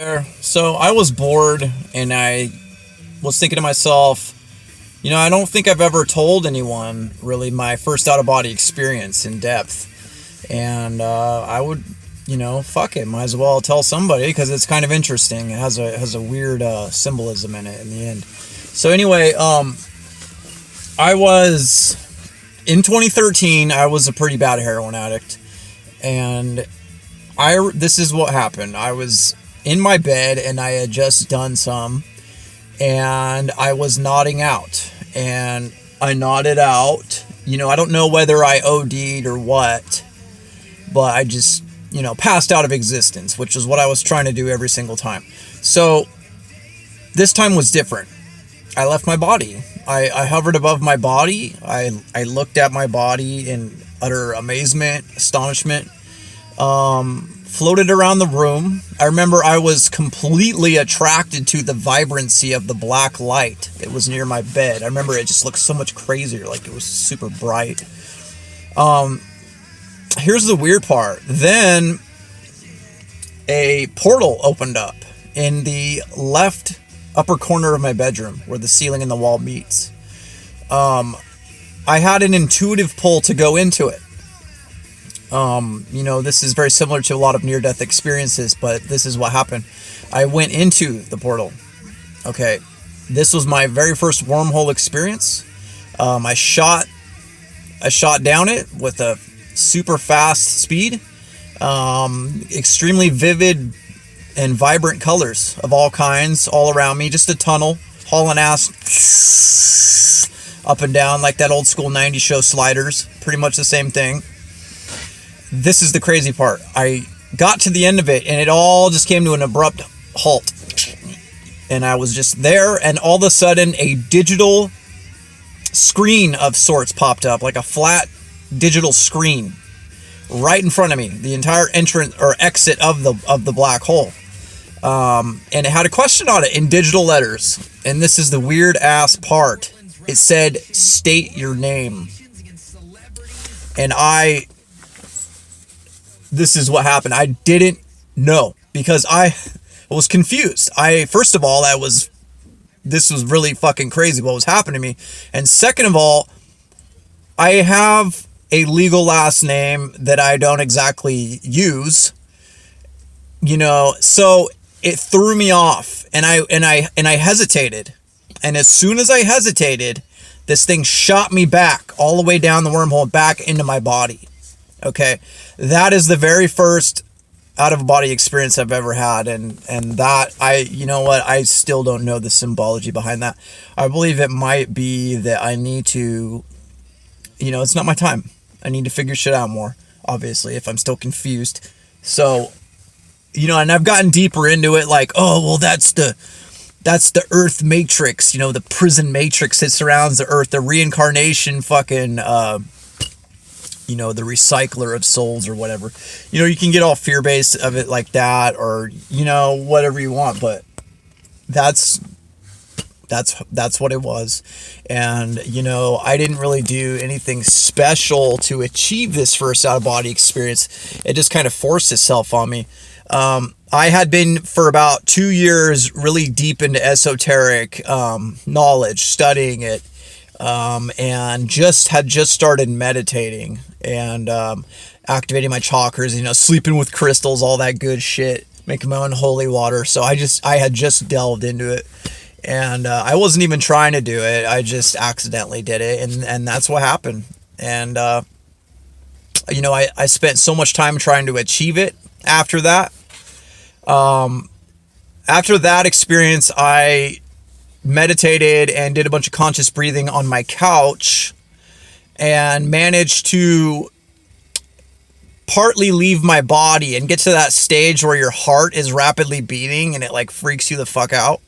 So I was bored and I was thinking to myself, I don't think I've ever told anyone really my first out of body experience in depth. And I would, fuck it, might as well tell somebody because it's kind of interesting. It has a weird symbolism in it in the end. So anyway, I was in 2013. I was a pretty bad heroin addict, and this is what happened. I was in my bed and I had just done some, and I was nodding out, and I nodded out. I don't know whether I OD'd or what, but I just, passed out of existence, which is what I was trying to do every single time. So this time was different. I left my body. I hovered above my body. I looked at my body in utter amazement, astonishment. Floated around the room. I remember I was completely attracted to the vibrancy of the black light. It was near my bed. I remember it just looked so much crazier, like it was super bright. Here's the weird part. Then a portal opened up in the left upper corner of my bedroom where the ceiling and the wall meets. I had an intuitive pull to go into it. This is very similar to a lot of near-death experiences, but this is what happened. I went into the portal. Okay, this was my very first wormhole experience. I shot down it with a super fast speed, extremely vivid and vibrant colors of all kinds all around me. Just a tunnel, hauling ass up and down like that old school 90s show Sliders. Pretty much the same thing. This is the crazy part. I got to the end of it and it all just came to an abrupt halt. And I was just there, and all of a sudden a digital screen of sorts popped up, like a flat digital screen right in front of me. The entire entrance or exit of the black hole. And it had a question on it in digital letters. And this is the weird ass part. It said, "State your name." And this is what happened. I didn't know because I was confused. First of all, this was really fucking crazy what was happening to me. And second of all, I have a legal last name that I don't exactly use, so it threw me off, and I hesitated. And as soon as I hesitated, this thing shot me back all the way down the wormhole back into my body. Okay, that is the very first out of body experience I've ever had, and that I still don't know the symbology behind that. I believe it might be that I need to, it's not my time. I need to figure shit out more, obviously, if I'm still confused. So, and I've gotten deeper into it, like, oh well, that's the Earth Matrix, the prison matrix that surrounds the Earth, the reincarnation fucking the recycler of souls or whatever. You can get all fear-based of it like that, or whatever you want, but that's what it was. And I didn't really do anything special to achieve this first out-of-body experience. It just kind of forced itself on me. I had been for about 2 years really deep into esoteric knowledge, studying it, and had just started meditating and activating my chakras, sleeping with crystals, all that good shit, making my own holy water. So I had just delved into it, and I wasn't even trying to do it. I just accidentally did it, and that's what happened. And I spent so much time trying to achieve it after that. After that experience, I meditated and did a bunch of conscious breathing on my couch and managed to partly leave my body and get to that stage where your heart is rapidly beating and it like freaks you the fuck out.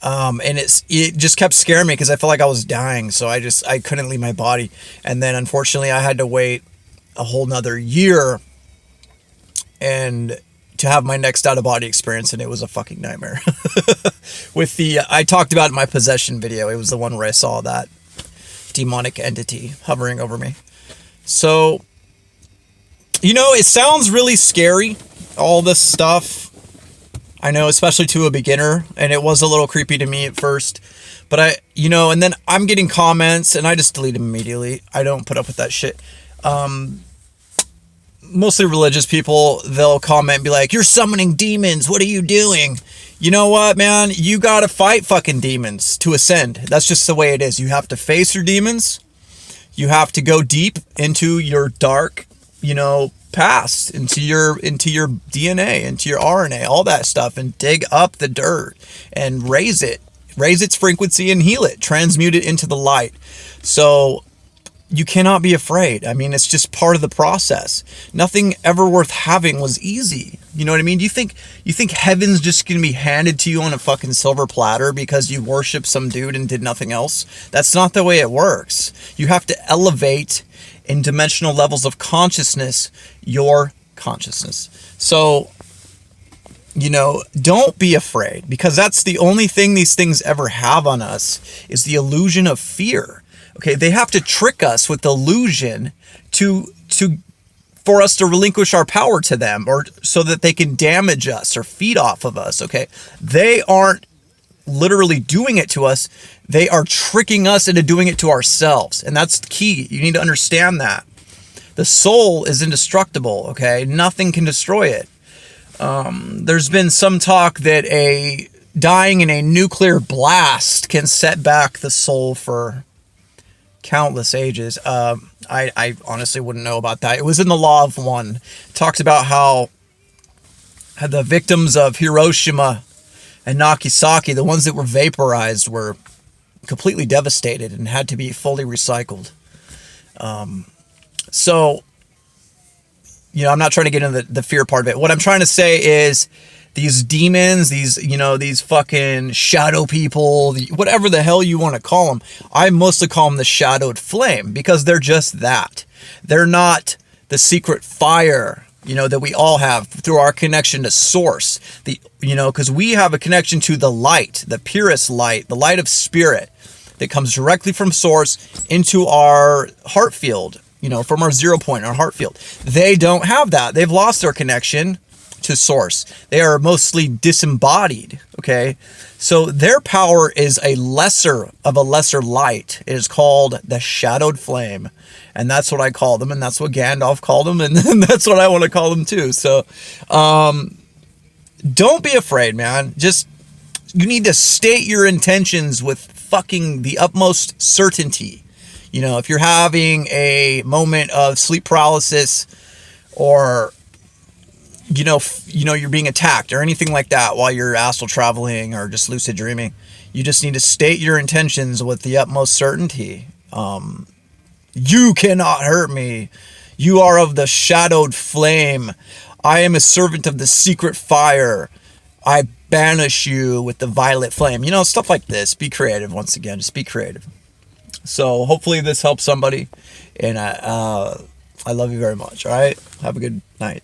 And it just kept scaring me because I felt like I was dying. So I couldn't leave my body. And then unfortunately I had to wait a whole nother year and to have my next out of body experience, and it was a fucking nightmare. I talked about it in my possession video. It was the one where I saw that demonic entity hovering over me. So, it sounds really scary, all this stuff, I know, especially to a beginner, and it was a little creepy to me at first. But and then I'm getting comments, and I just delete them immediately. I don't put up with that shit. Mostly religious people, they'll comment and be like, "You're summoning demons. What are you doing?" You know what, man? You gotta fight fucking demons to ascend. That's just the way it is. You have to face your demons. You have to go deep into your dark, past, into your DNA, into your RNA, all that stuff, and dig up the dirt and raise its frequency and heal it, transmute it into the light. So you cannot be afraid. I mean, it's just part of the process. Nothing ever worth having was easy. You know what I mean? Do you think heaven's just going to be handed to you on a fucking silver platter because you worship some dude and did nothing else? That's not the way it works. You have to elevate in dimensional levels of consciousness your consciousness. So, don't be afraid, because that's the only thing these things ever have on us, is the illusion of fear. Okay, they have to trick us with illusion for us to relinquish our power to them, or so that they can damage us or feed off of us. Okay, they aren't literally doing it to us. They are tricking us into doing it to ourselves, and that's the key. You need to understand that the soul is indestructible. Okay, nothing can destroy it. There's been some talk that dying in a nuclear blast can set back the soul for countless ages. I honestly wouldn't know about that. It was in the Law of One. It talks about how the victims of Hiroshima and Nagasaki, the ones that were vaporized, were completely devastated and had to be fully recycled. So, I'm not trying to get into the fear part of it. What I'm trying to say is these demons, these fucking shadow people, whatever the hell you want to call them. I mostly call them the shadowed flame, because they're just that. They're not the secret fire, that we all have through our connection to source. Because we have a connection to the light, the purest light, the light of spirit that comes directly from source into our heart field, from our 0 point, our heart field. They don't have that. They've lost their connection to source. They are mostly disembodied. Okay, so their power is a lesser light. It is called the shadowed flame, and that's what I call them, and that's what Gandalf called them, and that's what I want to call them too. So don't be afraid, man. Just, you need to state your intentions with fucking the utmost certainty. If you're having a moment of sleep paralysis, or you're being attacked or anything like that while you're astral traveling or just lucid dreaming, you just need to state your intentions with the utmost certainty. You cannot hurt me. You are of the shadowed flame. I am a servant of the secret fire. I banish you with the violet flame. Stuff like this. Be creative. Once again, just be creative. So hopefully this helps somebody, and I love you very much. All right, have a good night.